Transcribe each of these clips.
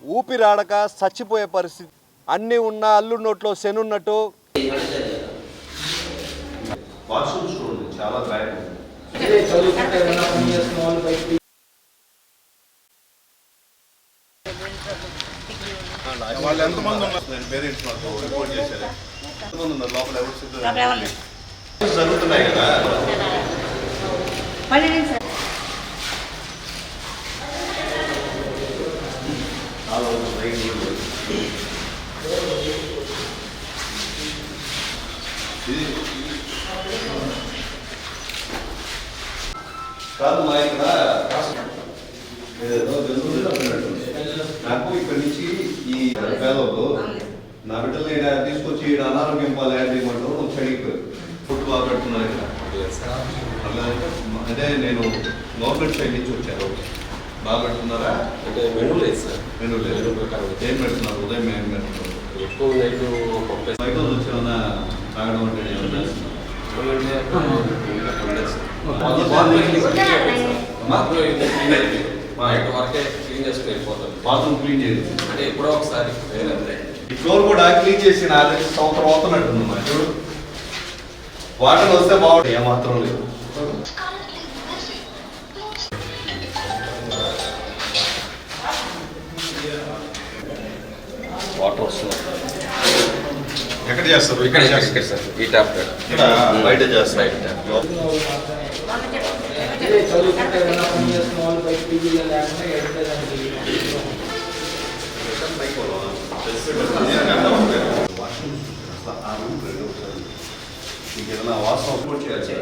ఊపిరాడక చచ్చిపోయే పరిస్థితి. అన్నీ ఉన్న అల్లుడి నోట్లో శనున్నట్టు. చాలా బ్యాడ్. వాళ్ళు ఎంతమంది ఉన్నారు? నేను పేరెంట్స్ మాకు రిపోర్ట్ చేశారు. ఎంతమంది ఉన్నారు లోపల? ఎవరు జరుగుతున్నాయి కదా. కాదు మా ఇక్కడ నాకు ఇక్కడి నుంచి ఈ పేదలు నా బిడ్డలు తీసుకొచ్చి అనారోగ్యం పాలు యాడ్ చేయమంటారు. కొంచెం అడిగిపోయారు. ఫుడ్ బాగా పెడుతున్నారు ఇక్కడ. అంటే నేను గవర్నమెంట్ సైడ్ నుంచి వచ్చాను. బాగా పెడుతున్నారా? అంటే మెనూ లేదు సార్. మెనూ లేదు. ఏం పెడుతున్నారు? ఉదయం ఏం పెడుతున్నారు? ఎక్కువ నైట్ బయట వచ్చి ఏమన్నా తాగడం అంటే ఏమన్నా వరకే క్లీన్ చేసుకుని వెళ్ళిపోతాం. బాత్రూమ్ క్లీన్ చేయదు అంటే ఎప్పుడో ఒకసారి వేరే. ఈ ఫ్లోర్ కూడా క్లీన్ చేసి 4 సంవత్సరం అవుతున్నట్టుంది. మా చూడు వాటర్ వస్తే బాగుంటుంది. ఏమాత్రం లేదు. వాటర్ వస్తుంది. ఎక్కడ చేస్తారు? ఇక్కడ సార్ ఈ ట్యాప్ బయట చేస్తారు. ఏదైనా వాస్తవం సపోర్ట్ చేయాలి.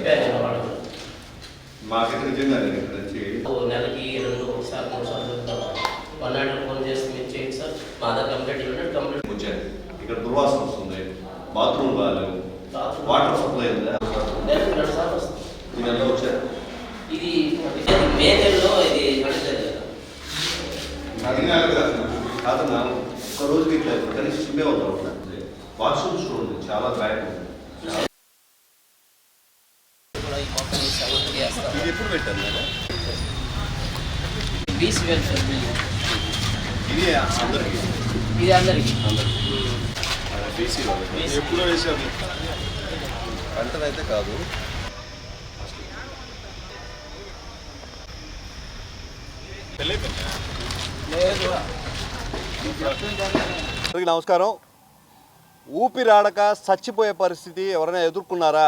మాకైతే నిజంగా ఇక్కడ నుంచి నెలకి 2 సార్లు 3 సార్లు వన్ ఫోన్ చేసి మీరు చేయండి సార్. మా దగ్గర కంప్లీట్ వచ్చారు. ఇక్కడ దుర్వాసన వస్తుంది. బాత్రూమ్ బాగాలేవు. వాటర్ సప్లై ఉందా? ఇదంతా వచ్చారు. ఇది మే నెలలో ఇది కాదన్నా ఒక్క రోజుకి ఇట్లా కనీసం చిమ్మే అవుతా. వాష్రూమ్స్ చూడండి చాలా బ్యాడ్. ఇది ఎప్పుడు పెట్టాను నేను? ఇది అందరికి బీసీ వాళ్ళకి ఎప్పుడో వేసాము. వెంటనైతే కాదు. నమస్కారం. ఊపిరాడక చచ్చిపోయే పరిస్థితి ఎవరైనా ఎదుర్కొన్నారా?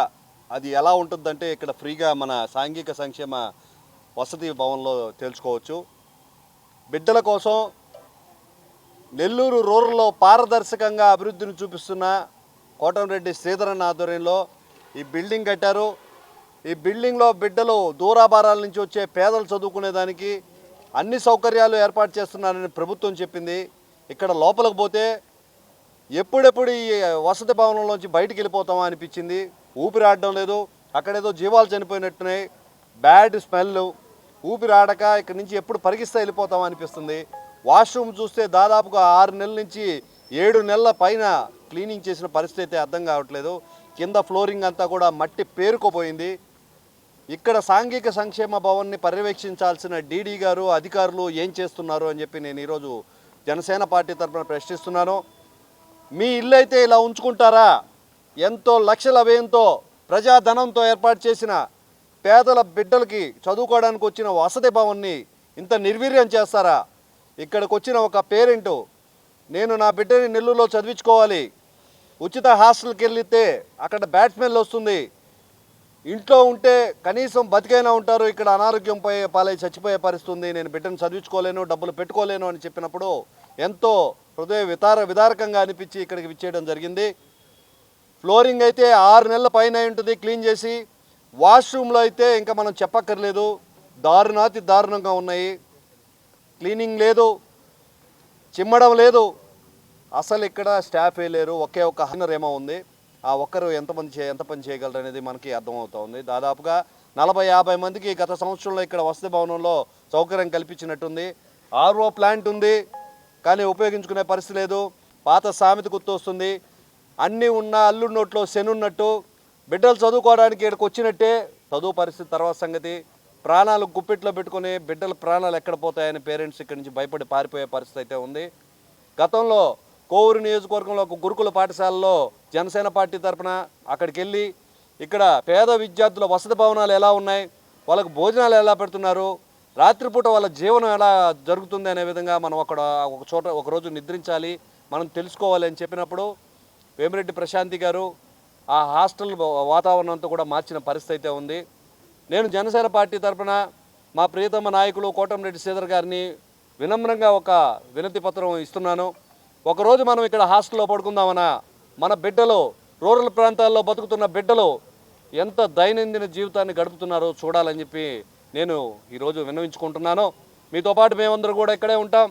అది ఎలా ఉంటుందంటే ఇక్కడ ఫ్రీగా మన సాంఘిక సంక్షేమ వసతి భవన్లో తెలుసుకోవచ్చు. బిడ్డల కోసం నెల్లూరు రూరల్లో పారదర్శకంగా అభివృద్ధిని చూపిస్తున్న కోటంరెడ్డి శ్రీధరన్ ఆధ్వర్యంలో ఈ బిల్డింగ్ కట్టారు. ఈ బిల్డింగ్లో బిడ్డలు దూరాభారాల నుంచి వచ్చే పేదలు చదువుకునేదానికి అన్ని సౌకర్యాలు ఏర్పాటు చేస్తున్నారని ప్రభుత్వం చెప్పింది. ఇక్కడ లోపలికి పోతే ఎప్పుడెప్పుడు ఈ వసతి భవనంలోంచి బయటికి వెళ్ళిపోతామా అనిపించింది. ఊపిరాడడం లేదు. అక్కడేదో జీవాలు చనిపోయినట్టున్నాయి. Bad smell. ఊపిరాడక ఇక్కడి నుంచి ఎప్పుడు పరిగిస్తే వెళ్ళిపోతామా అనిపిస్తుంది. వాష్రూమ్ చూస్తే దాదాపుగా 6 నెలల నుంచి 7 నెలల పైన క్లీనింగ్ చేసిన పరిస్థితి అయితే అర్థం కావట్లేదు. కింద ఫ్లోరింగ్ అంతా కూడా మట్టి పేరుకుపోయింది. ఇక్కడ సాంఘిక సంక్షేమ భవన్ని పర్యవేక్షించాల్సిన డీడీ గారు అధికారులు ఏం చేస్తున్నారు అని చెప్పి నేను ఈరోజు జనసేన పార్టీ తరఫున ప్రశ్నిస్తున్నాను. మీ ఇల్లు అయితే ఇలా ఉంచుకుంటారా? ఎంతో లక్షల వ్యయంతో ప్రజాధనంతో ఏర్పాటు చేసిన పేదల బిడ్డలకి చదువుకోవడానికి వచ్చిన వసతి భవన్ని ఇంత నిర్వీర్యం చేస్తారా? ఇక్కడికి వచ్చిన ఒక పేరెంటు నేను నా బిడ్డని నెల్లూరులో చదివించుకోవాలి, ఉచిత హాస్టల్కి వెళ్తే అక్కడ బ్యాడ్ స్మెల్ వస్తుంది, ఇంట్లో ఉంటే కనీసం బతికైనా ఉంటారు, ఇక్కడ అనారోగ్యం పాలై చచ్చిపోయే పరిస్థితి ఉంది, నేను బిడ్డను చదివించుకోలేను, డబ్బులు పెట్టుకోలేను అని చెప్పినప్పుడు ఎంతో హృదయ విదారకంగా అనిపించి ఇక్కడికి విచ్చేయడం జరిగింది. ఫ్లోరింగ్ అయితే 6 నెలల పైన ఉంటుంది క్లీన్ చేసి. వాష్రూమ్లో అయితే ఇంకా మనం చెప్పక్కర్లేదు, దారుణాతి దారుణంగా ఉన్నాయి. క్లీనింగ్ లేదు, చిమ్మడం లేదు. అసలు ఇక్కడ స్టాఫే లేరు. ఒకే ఒక హన్నర్ ఏమో ఉంది. ఆ ఒక్కరు ఎంత పని చేయగలరు అనేది మనకి అర్థమవుతూ ఉంది. దాదాపుగా 40-50 మందికి గత సంవత్సరంలో ఇక్కడ వసతి భవనంలో సౌకర్యం కల్పించినట్టుంది. ఆర్ఓ ప్లాంట్ ఉంది కానీ ఉపయోగించుకునే పరిస్థితి లేదు. పాత సామెత గుర్తొస్తుంది, అన్నీ ఉన్న అల్లుడి నోట్లో శనున్నట్టు. బిడ్డలు చదువుకోవడానికి ఇక్కడికి వచ్చినట్టే, చదువు పరిస్థితి తర్వాత సంగతి. ప్రాణాలు గుప్పెట్లో పెట్టుకొని బిడ్డల ప్రాణాలు ఎక్కడ పోతాయని పేరెంట్స్ ఇక్కడి నుంచి భయపడి పారిపోయే పరిస్థితి అయితే ఉంది. గతంలో కోవూరు నియోజకవర్గంలో ఒక గురుకుల పాఠశాలలో జనసేన పార్టీ తరఫున అక్కడికి వెళ్ళి ఇక్కడ పేద విద్యార్థుల వసతి భవనాలు ఎలా ఉన్నాయి, వాళ్ళకు భోజనాలు ఎలా పెడుతున్నారు, రాత్రిపూట వాళ్ళ జీవనం ఎలా జరుగుతుంది అనే విధంగా మనం అక్కడ ఒక చోట ఒకరోజు నిద్రించాలి, మనం తెలుసుకోవాలి అని చెప్పినప్పుడు వేమిరెడ్డి ప్రశాంతి గారు ఆ హాస్టల్ వాతావరణంతో కూడా మార్చిన పరిస్థితి అయితే ఉంది. నేను జనసేన పార్టీ తరఫున మా ప్రియతమ నాయకులు కోటంరెడ్డి శ్రీధర్ గారిని వినమ్రంగా ఒక వినతి పత్రం ఇస్తున్నాను. ఒకరోజు మనం ఇక్కడ హాస్టల్లో పడుకుందామన్నా మన బిడ్డలు రూరల్ ప్రాంతాల్లో బతుకుతున్న బిడ్డలు ఎంత దైనందిన జీవితాన్ని గడుపుతున్నారో చూడాలని చెప్పి నేను ఈరోజు విన్నవించుకుంటున్నాను. మీతో పాటు మేమందరూ కూడా ఇక్కడే ఉంటాం.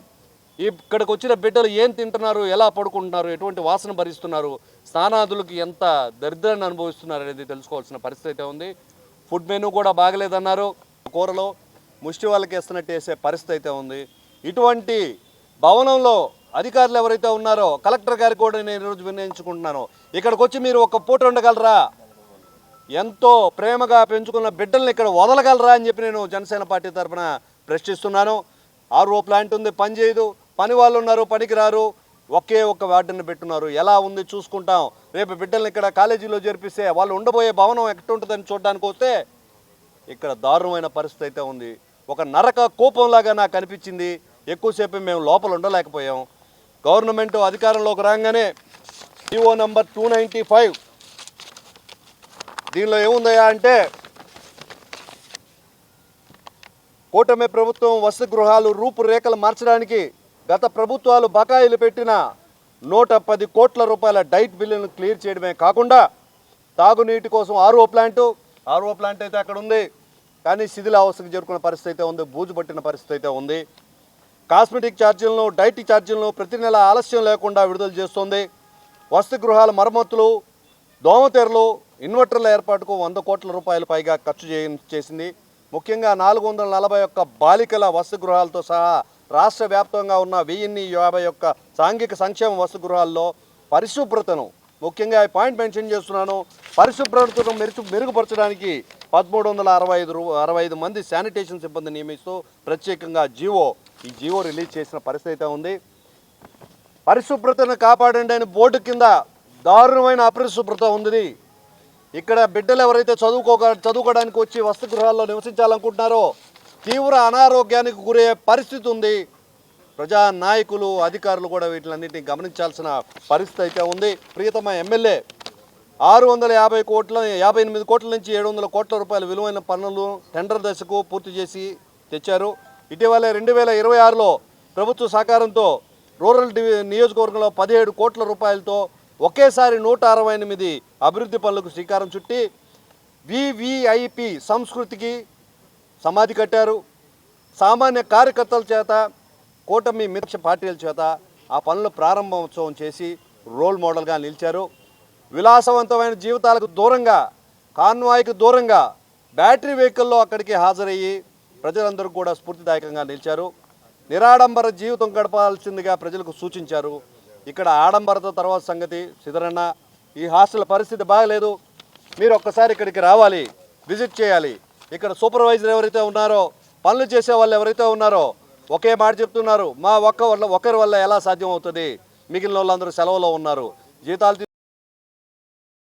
ఇక్కడికి వచ్చిన బిడ్డలు ఏం తింటున్నారు, ఎలా పడుకుంటున్నారు, ఎటువంటి వాసన భరిస్తున్నారు, స్నానాదులకు ఎంత దరిద్రాన్ని అనుభవిస్తున్నారు అనేది తెలుసుకోవాల్సిన పరిస్థితి అయితే ఉంది. ఫుడ్ మెనూ కూడా బాగలేదన్నారు. కూరలో ముష్టి వాళ్ళకి వేస్తున్నట్టు వేసే పరిస్థితి అయితే ఉంది. ఇటువంటి భవనంలో అధికారులు ఎవరైతే ఉన్నారో కలెక్టర్ గారికి కూడా నేను ఈరోజు విన్నవించుకుంటున్నాను. ఇక్కడికి వచ్చి మీరు ఒక పూట ఉండగలరా, ఎంతో ప్రేమగా పెంచుకున్న బిడ్డల్ని ఇక్కడ వదలగలరా అని చెప్పి నేను జనసేన పార్టీ తరఫున ప్రశ్నిస్తున్నాను. ఆర్ఓ ప్లాంట్ ఉంది, పని చేయదు, పని వాళ్ళు ఉన్నారు, పనికి రారు, ఒకే ఒక్క వార్డుని పెట్టున్నారు. ఎలా ఉంది చూసుకుంటాం, రేపు బిడ్డల్ని ఇక్కడ కాలేజీలో చేర్పిస్తే వాళ్ళు ఉండబోయే భవనం ఎట్టుంటుందని చూడడానికి వస్తే ఇక్కడ దారుణమైన పరిస్థితి అయితే ఉంది. ఒక నరక కోపంలాగా నాకు అనిపించింది. ఎక్కువసేపు మేము లోపల ఉండలేకపోయాం. గవర్నమెంట్ అధికారంలోకి రాగానే ఈఓ నంబర్ 295 దీనిలో ఏముందయా అంటే కూటమి ప్రభుత్వం వసతి గృహాలు రూపురేఖలు మార్చడానికి గత ప్రభుత్వాలు బకాయిలు పెట్టిన 110 కోట్ల రూపాయల డైట్ బిల్లును క్లియర్ చేయడమే కాకుండా తాగునీటి కోసం ఆర్ఓ ప్లాంట్ అయితే అక్కడ ఉంది, కానీ శిథిలావస్థకు చేరుకున్న పరిస్థితి అయితే ఉంది, బూజు పట్టిన పరిస్థితి అయితే ఉంది. కాస్మెటిక్ ఛార్జీలను, డైట్ ఛార్జీలను ప్రతి నెల ఆలస్యం లేకుండా విడుదల చేస్తుంది. వసతి గృహాల మరమ్మతులు, దోమతెరలు, ఇన్వర్టర్ల ఏర్పాటుకు 100 కోట్ల రూపాయలు పైగా ఖర్చు చేసింది. ముఖ్యంగా 441 బాలికల వసతి గృహాలతో సహా రాష్ట్ర వ్యాప్తంగా ఉన్న 1051 సాంఘిక సంక్షేమ వసతి గృహాల్లో పరిశుభ్రతను, ముఖ్యంగా ఈ పాయింట్ మెన్షన్ చేస్తున్నాను, పరిశుభ్రతను మెరుగుపరచడానికి 1365 మంది శానిటేషన్ సిబ్బంది నియమిస్తూ ప్రత్యేకంగా ఈ జీవో రిలీజ్ చేసిన పరిస్థితి అయితే ఉంది. పరిశుభ్రతను కాపాడండి అని బోర్డు కింద దారుణమైన అపరిశుభ్రత ఉంది. ఇక్కడ బిడ్డలు ఎవరైతే చదువుకోవడానికి వచ్చి వసతి గృహాల్లో నివసించాలనుకుంటున్నారో తీవ్ర అనారోగ్యానికి గురయ్యే పరిస్థితి ఉంది. ప్రజా నాయకులు, అధికారులు కూడా వీటిలన్నింటినీ గమనించాల్సిన పరిస్థితి అయితే ఉంది. ప్రియతమ ఎమ్మెల్యే 58 కోట్ల నుంచి 700 కోట్ల రూపాయల విలువైన పనులు టెండర్ దశకు పూర్తి చేసి తెచ్చారు. ఇటీవలే 2026లో ప్రభుత్వ సహకారంతో రూరల్ నియోజకవర్గంలో 17 కోట్ల రూపాయలతో ఒకేసారి 168 అభివృద్ధి పనులకు శ్రీకారం చుట్టి వివిఐపి సంస్కృతికి సమాధి కట్టారు. సామాన్య కార్యకర్తల చేత, కూటమి మిత్ర పార్టీల చేత ఆ పనుల ప్రారంభోత్సవం చేసి రోల్ మోడల్గా నిలిచారు. విలాసవంతమైన జీవితాలకు దూరంగా, కాన్వాయ్కి దూరంగా బ్యాటరీ వెహికల్లో అక్కడికి హాజరయ్యి ప్రజలందరూ కూడా స్ఫూర్తిదాయకంగా నిలిచారు. నిరాడంబర జీవితం గడపాల్సిందిగా ప్రజలకు సూచించారు. ఇక్కడ ఆడంబరత తర్వాత సంగతి సిద్ధరన్న, ఈ హాస్టల్ పరిస్థితి బాగలేదు, మీరు ఒక్కసారి ఇక్కడికి రావాలి, విజిట్ చేయాలి. ఇక్కడ సూపర్వైజర్ ఎవరైతే ఉన్నారో, పనులు చేసే వాళ్ళు ఎవరైతే ఉన్నారో ఒకే మాట చెప్తున్నారు, మా ఒకరి వల్ల ఎలా సాధ్యం అవుతుంది, మిగిలిన వాళ్ళందరూ సెలవులో ఉన్నారు, జీతాలు